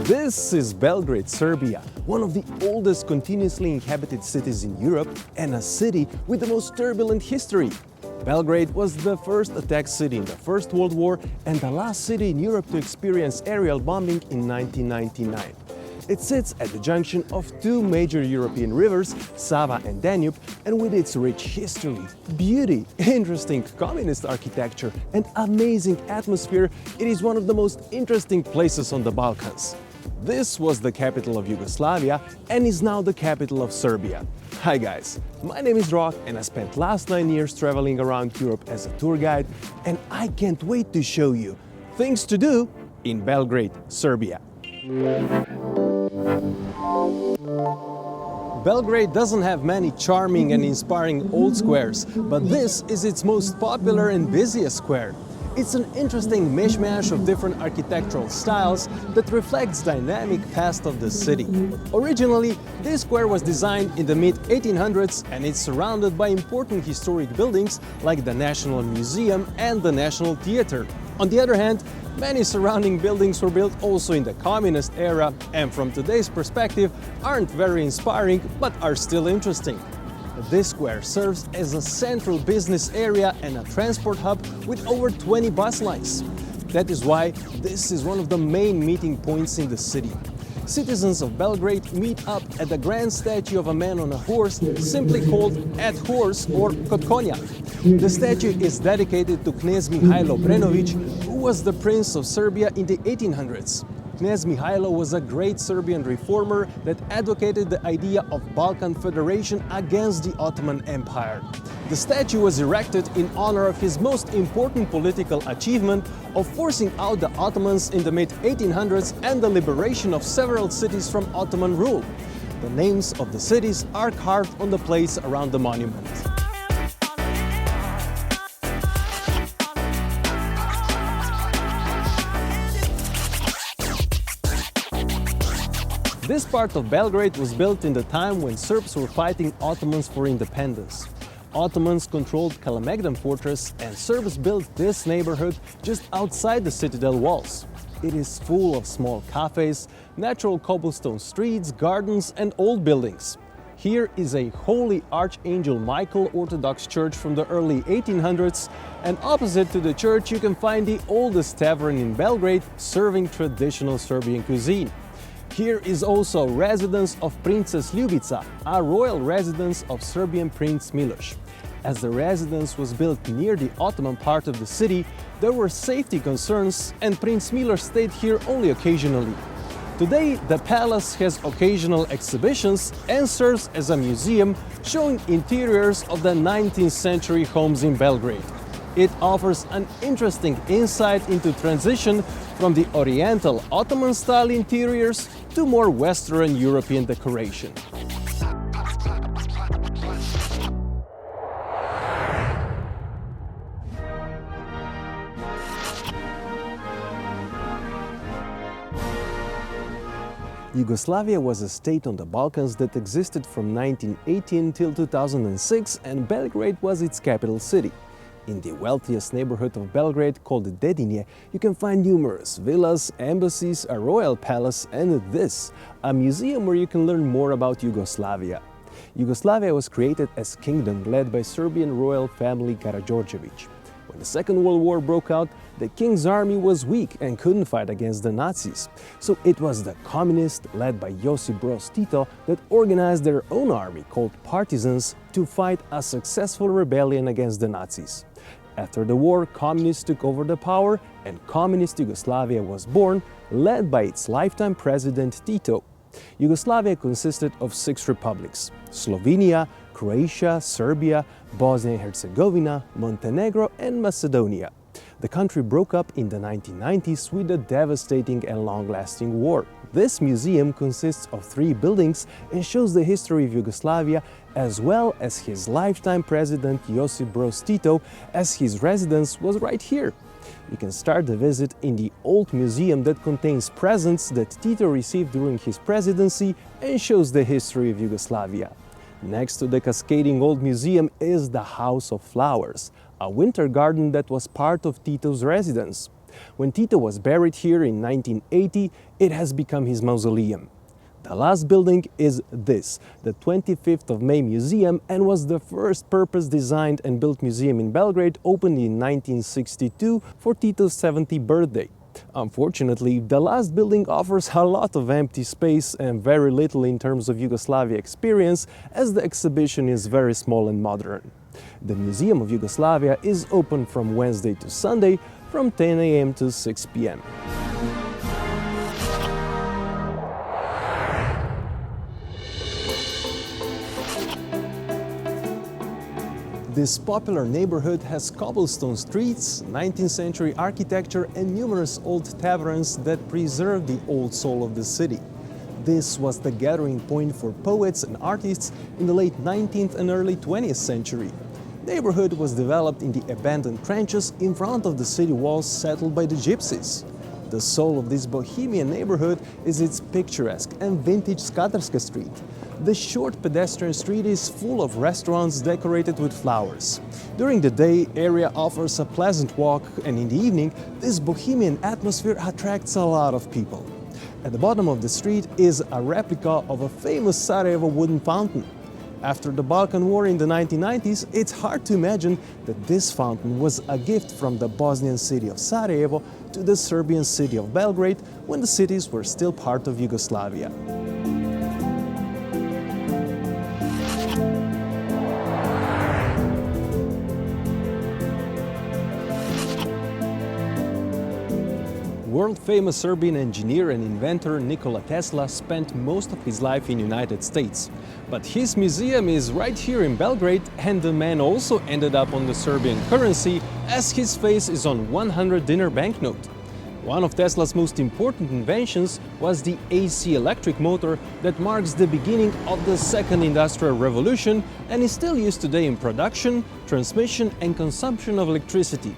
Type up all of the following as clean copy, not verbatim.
This is Belgrade, Serbia, one of the oldest continuously inhabited cities in Europe and a city with the most turbulent history. Belgrade was the first attacked city in the First World War and the last city in Europe to experience aerial bombing in 1999. It sits at the junction of two major European rivers, Sava and Danube, and with its rich history, beauty, interesting communist architecture and amazing atmosphere, it is one of the most interesting places on the Balkans. This was the capital of Yugoslavia and is now the capital of Serbia. Hi guys, my name is Rok and I spent last 9 years traveling around Europe as a tour guide, and I can't wait to show you things to do in Belgrade, Serbia. Belgrade doesn't have many charming and inspiring old squares, but this is its most popular and busiest square. It's an interesting mishmash of different architectural styles that reflects dynamic past of the city. Originally, this square was designed in the mid-1800s and it's surrounded by important historic buildings like the National Museum and the National Theatre. On the other hand, many surrounding buildings were built also in the communist era and from today's perspective aren't very inspiring but are still interesting. This square serves as a central business area and a transport hub with over 20 bus lines. That is why this is one of the main meeting points in the city. Citizens of Belgrade meet up at the grand statue of a man on a horse, simply called At Horse or Kod Konja. The statue is dedicated to Knez Mihailo, who was the Prince of Serbia in the 1800s. Knez Mihailo was a great Serbian reformer that advocated the idea of Balkan Federation against the Ottoman Empire. The statue was erected in honor of his most important political achievement of forcing out the Ottomans in the mid-1800s and the liberation of several cities from Ottoman rule. The names of the cities are carved on the place around the monument. This part of Belgrade was built in the time when Serbs were fighting Ottomans for independence. Ottomans controlled Kalemegdan Fortress and Serbs built this neighborhood just outside the citadel walls. It is full of small cafes, natural cobblestone streets, gardens and old buildings. Here is a Holy Archangel Michael Orthodox church from the early 1800s, and opposite to the church you can find the oldest tavern in Belgrade serving traditional Serbian cuisine. Here is also residence of Princess Ljubica, a royal residence of Serbian Prince Miloš. As the residence was built near the Ottoman part of the city, there were safety concerns and Prince Miloš stayed here only occasionally. Today, the palace has occasional exhibitions and serves as a museum showing interiors of the 19th century homes in Belgrade. It offers an interesting insight into transition from the Oriental Ottoman-style interiors to more Western European decoration. Yugoslavia was a state on the Balkans that existed from 1918 till 2006, and Belgrade was its capital city. In the wealthiest neighborhood of Belgrade, called Dedinje, you can find numerous villas, embassies, a royal palace, and this, a museum where you can learn more about Yugoslavia. Yugoslavia was created as kingdom led by Serbian royal family Karađorđević. When the Second World War broke out, the king's army was weak and couldn't fight against the Nazis. So it was the communists, led by Josip Broz Tito, that organized their own army, called partisans, to fight a successful rebellion against the Nazis. After the war, communists took over the power and Communist Yugoslavia was born, led by its lifetime president Tito. Yugoslavia consisted of 6 republics: Slovenia, Croatia, Serbia, Bosnia and Herzegovina, Montenegro and Macedonia. The country broke up in the 1990s with a devastating and long-lasting war. This museum consists of 3 buildings and shows the history of Yugoslavia as well as his lifetime president Josip Broz Tito, as his residence was right here. You can start the visit in the old museum that contains presents that Tito received during his presidency and shows the history of Yugoslavia. Next to the cascading old museum is the House of Flowers, a winter garden that was part of Tito's residence. When Tito was buried here in 1980, it has become his mausoleum. The last building is this, the 25th of May Museum, and was the first purpose-designed and built museum in Belgrade, opened in 1962 for Tito's 70th birthday. Unfortunately, the last building offers a lot of empty space and very little in terms of Yugoslavia experience, as the exhibition is very small and modern. The Museum of Yugoslavia is open from Wednesday to Sunday from 10 a.m. to 6 p.m. This popular neighborhood has cobblestone streets, 19th century architecture and numerous old taverns that preserve the old soul of the city. This was the gathering point for poets and artists in the late 19th and early 20th century. The neighborhood was developed in the abandoned trenches in front of the city walls settled by the gypsies. The soul of this bohemian neighborhood is its picturesque and vintage Skadarlija street. The short pedestrian street is full of restaurants decorated with flowers. During the day, area offers a pleasant walk, and in the evening, this bohemian atmosphere attracts a lot of people. At the bottom of the street is a replica of a famous Sarajevo wooden fountain. After the Balkan War in the 1990s, it's hard to imagine that this fountain was a gift from the Bosnian city of Sarajevo to the Serbian city of Belgrade when the cities were still part of Yugoslavia. World-famous Serbian engineer and inventor Nikola Tesla spent most of his life in the United States. But his museum is right here in Belgrade, and the man also ended up on the Serbian currency, as his face is on 100 dinar banknote. One of Tesla's most important inventions was the AC electric motor that marks the beginning of the second industrial revolution and is still used today in production, transmission and consumption of electricity.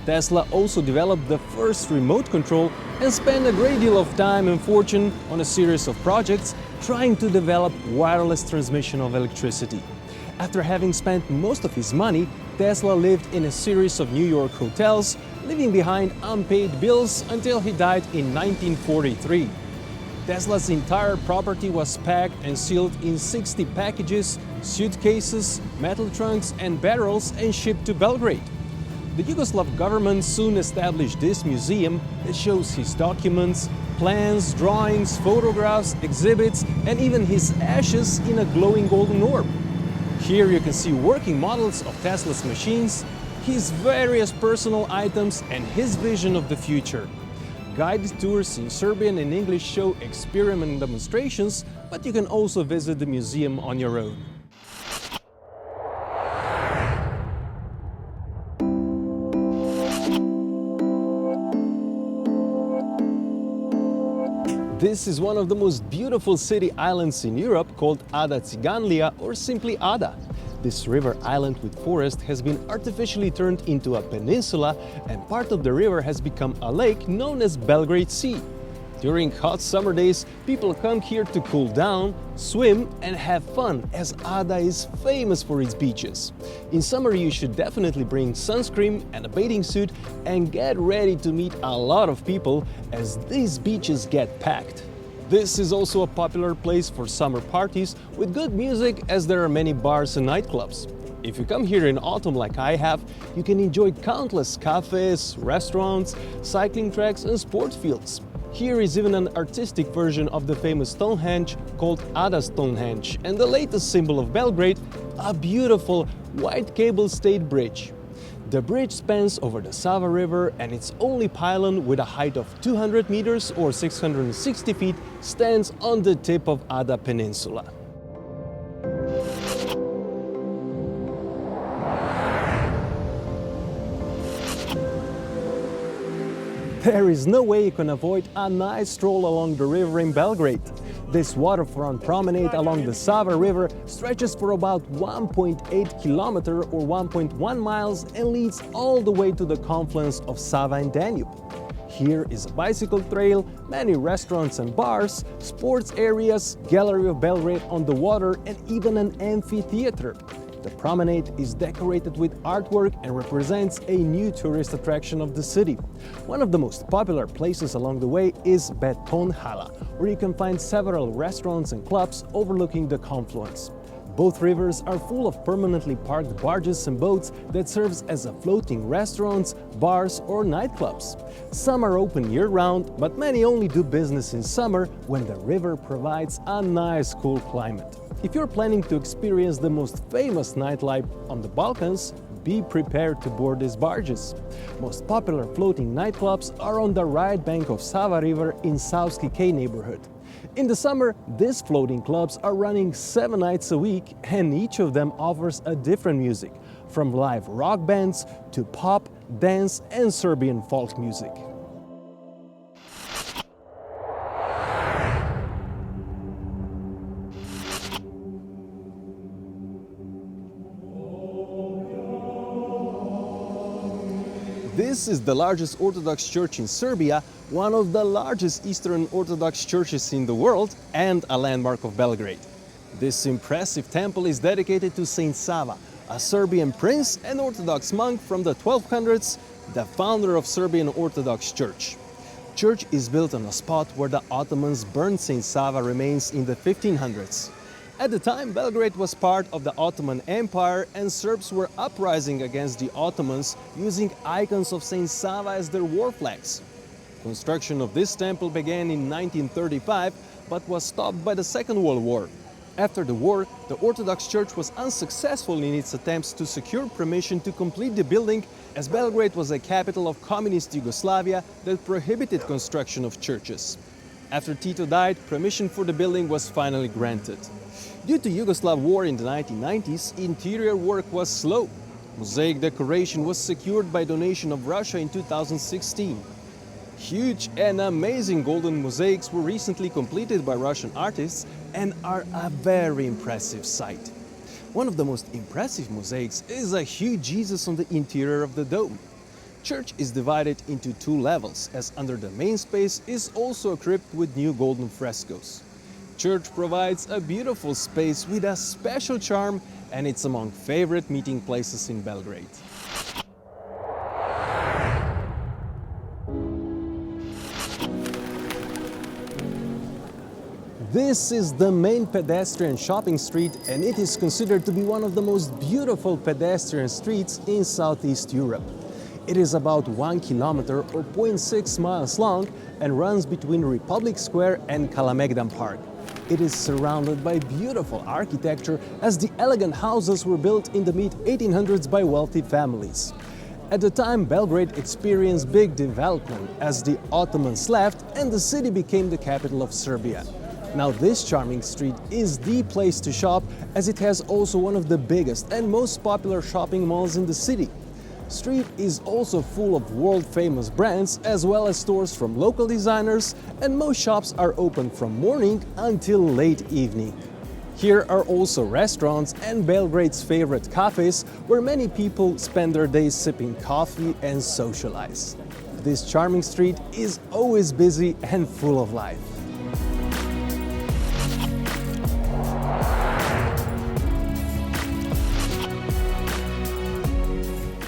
Tesla also developed the first remote control and spent a great deal of time and fortune on a series of projects trying to develop wireless transmission of electricity. After having spent most of his money, Tesla lived in a series of New York hotels, leaving behind unpaid bills until he died in 1943. Tesla's entire property was packed and sealed in 60 packages, suitcases, metal trunks and barrels and shipped to Belgrade. The Yugoslav government soon established this museum that shows his documents, plans, drawings, photographs, exhibits, and even his ashes in a glowing golden orb. Here you can see working models of Tesla's machines, his various personal items, and his vision of the future. Guided tours in Serbian and English show experiment demonstrations, but you can also visit the museum on your own. This is one of the most beautiful city islands in Europe, called Ada Cinganlija, or simply Ada. This river island with forest has been artificially turned into a peninsula, and part of the river has become a lake known as Belgrade Sea. During hot summer days, people come here to cool down, swim and have fun, as Ada is famous for its beaches. In summer you should definitely bring sunscreen and a bathing suit and get ready to meet a lot of people, as these beaches get packed. This is also a popular place for summer parties with good music, as there are many bars and nightclubs. If you come here in autumn like I have, you can enjoy countless cafes, restaurants, cycling tracks and sport fields. Here is even an artistic version of the famous Stonehenge called Ada Stonehenge, and the latest symbol of Belgrade, a beautiful white cable-stayed bridge. The bridge spans over the Sava River, and its only pylon, with a height of 200 meters or 660 feet, stands on the tip of Ada Peninsula. There is no way you can avoid a nice stroll along the river in Belgrade. This waterfront promenade along the Sava River stretches for about 1.8 kilometers or 1.1 miles and leads all the way to the confluence of Sava and Danube. Here is a bicycle trail, many restaurants and bars, sports areas, Gallery of Belgrade on the water, and even an amphitheater. The promenade is decorated with artwork and represents a new tourist attraction of the city. One of the most popular places along the way is Betonhala, where you can find several restaurants and clubs overlooking the confluence. Both rivers are full of permanently parked barges and boats that serves as a floating restaurants, bars or nightclubs. Some are open year-round, but many only do business in summer when the river provides a nice cool climate. If you're planning to experience the most famous nightlife on the Balkans, be prepared to board these barges. Most popular floating nightclubs are on the right bank of Sava River in Savski K neighborhood. In the summer, these floating clubs are running 7 nights a week, and each of them offers a different music, from live rock bands to pop, dance and Serbian folk music. This is the largest Orthodox church in Serbia, one of the largest Eastern Orthodox churches in the world, and a landmark of Belgrade. This impressive temple is dedicated to Saint Sava, a Serbian prince and Orthodox monk from the 1200s, the founder of Serbian Orthodox Church. Church is built on a spot where the Ottomans burned Saint Sava remains in the 1500s. At the time, Belgrade was part of the Ottoman Empire and Serbs were uprising against the Ottomans using icons of Saint Sava as their war flags. Construction of this temple began in 1935 but was stopped by the Second World War. After the war, the Orthodox Church was unsuccessful in its attempts to secure permission to complete the building, as Belgrade was a capital of communist Yugoslavia that prohibited construction of churches. After Tito died, permission for the building was finally granted. Due to Yugoslav war in the 1990s, interior work was slow. Mosaic decoration was secured by donation of Russia in 2016. Huge and amazing golden mosaics were recently completed by Russian artists and are a very impressive sight. One of the most impressive mosaics is a huge Jesus on the interior of the dome. Church is divided into 2 levels, as under the main space is also a crypt with new golden frescoes. Church provides a beautiful space with a special charm, and it's among favorite meeting places in Belgrade. This is the main pedestrian shopping street, and it is considered to be one of the most beautiful pedestrian streets in Southeast Europe. It is about 1 kilometer or 0.6 miles long and runs between Republic Square and Kalemegdan Park. It is surrounded by beautiful architecture, as the elegant houses were built in the mid-1800s by wealthy families. At the time, Belgrade experienced big development as the Ottomans left and the city became the capital of Serbia. Now this charming street is the place to shop, as it has also one of the biggest and most popular shopping malls in the city. Street is also full of world-famous brands as well as stores from local designers, and most shops are open from morning until late evening. Here are also restaurants and Belgrade's favorite cafes where many people spend their days sipping coffee and socialize. This charming street is always busy and full of life.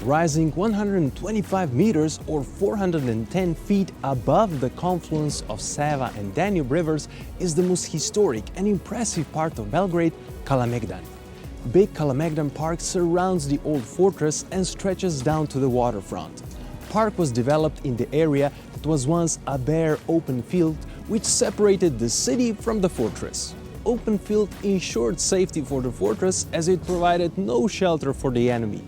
Rising 125 meters or 410 feet above the confluence of Sava and Danube rivers is the most historic and impressive part of Belgrade, Kalemegdan. Big Kalemegdan Park surrounds the old fortress and stretches down to the waterfront. Park was developed in the area that was once a bare open field which separated the city from the fortress. Open field ensured safety for the fortress as it provided no shelter for the enemy.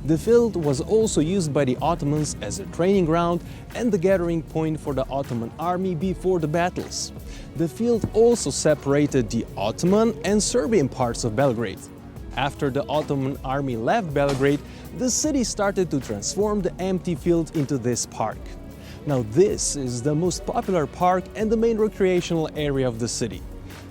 The field was also used by the Ottomans as a training ground and the gathering point for the Ottoman army before the battles. The field also separated the Ottoman and Serbian parts of Belgrade. After the Ottoman army left Belgrade, the city started to transform the empty field into this park. Now this is the most popular park and the main recreational area of the city.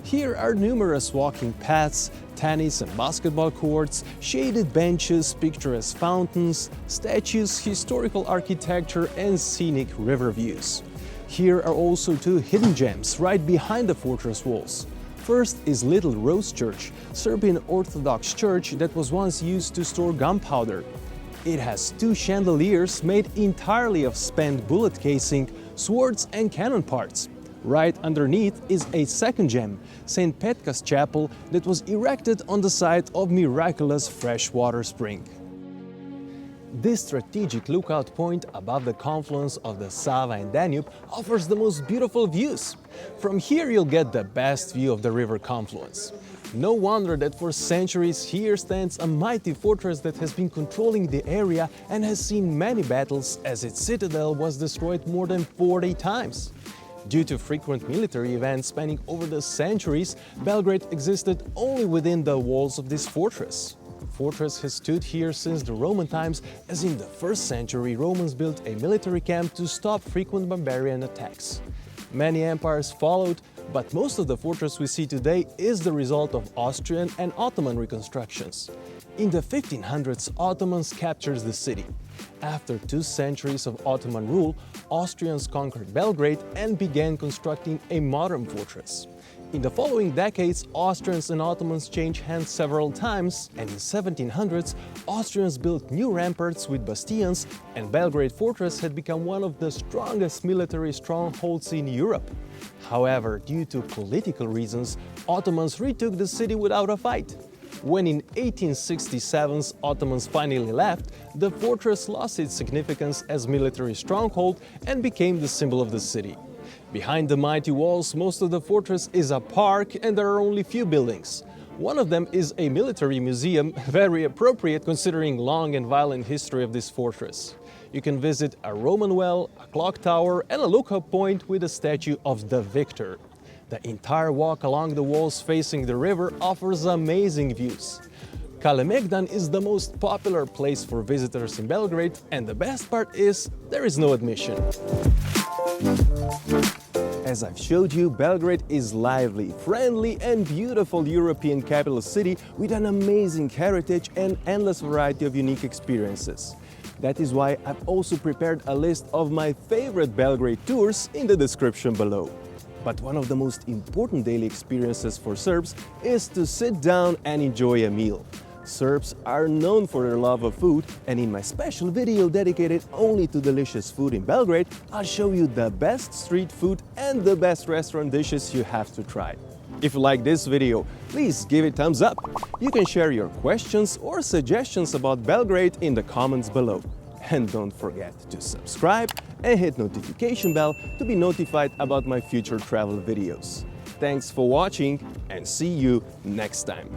Here are numerous walking paths, tennis and basketball courts, shaded benches, picturesque fountains, statues, historical architecture and scenic river views. Here are also 2 hidden gems right behind the fortress walls. First is Little Rose Church, Serbian Orthodox church that was once used to store gunpowder. It has two chandeliers made entirely of spent bullet casing, swords and cannon parts. Right underneath is a second gem, St. Petka's Chapel, that was erected on the site of miraculous freshwater spring. This strategic lookout point above the confluence of the Sava and Danube offers the most beautiful views. From here you'll get the best view of the river confluence. No wonder that for centuries here stands a mighty fortress that has been controlling the area and has seen many battles, as its citadel was destroyed more than 40 times. Due to frequent military events spanning over the centuries, Belgrade existed only within the walls of this fortress. The fortress has stood here since the Roman times, as in the 1st century Romans built a military camp to stop frequent barbarian attacks. Many empires followed, but most of the fortress we see today is the result of Austrian and Ottoman reconstructions. In the 1500s, Ottomans captured the city. After 2 centuries of Ottoman rule, Austrians conquered Belgrade and began constructing a modern fortress. In the following decades, Austrians and Ottomans changed hands several times, and in 1700s, Austrians built new ramparts with bastions, and Belgrade Fortress had become one of the strongest military strongholds in Europe. However, due to political reasons, Ottomans retook the city without a fight. When in 1867 Ottomans finally left, the fortress lost its significance as military stronghold and became the symbol of the city. Behind the mighty walls, most of the fortress is a park and there are only few buildings. One of them is a military museum, very appropriate considering long and violent history of this fortress. You can visit a Roman well, a clock tower and a lookout point with a statue of the victor. The entire walk along the walls facing the river offers amazing views. Kalemegdan is the most popular place for visitors in Belgrade, and the best part is there is no admission. As I've showed you, Belgrade is lively, friendly and beautiful European capital city with an amazing heritage and endless variety of unique experiences. That is why I've also prepared a list of my favorite Belgrade tours in the description below. But one of the most important daily experiences for Serbs is to sit down and enjoy a meal. Serbs are known for their love of food, and in my special video dedicated only to delicious food in Belgrade, I'll show you the best street food and the best restaurant dishes you have to try. If you like this video, please give it a thumbs up. You can share your questions or suggestions about Belgrade in the comments below. And don't forget to subscribe and hit notification bell to be notified about my future travel videos. Thanks for watching and see you next time.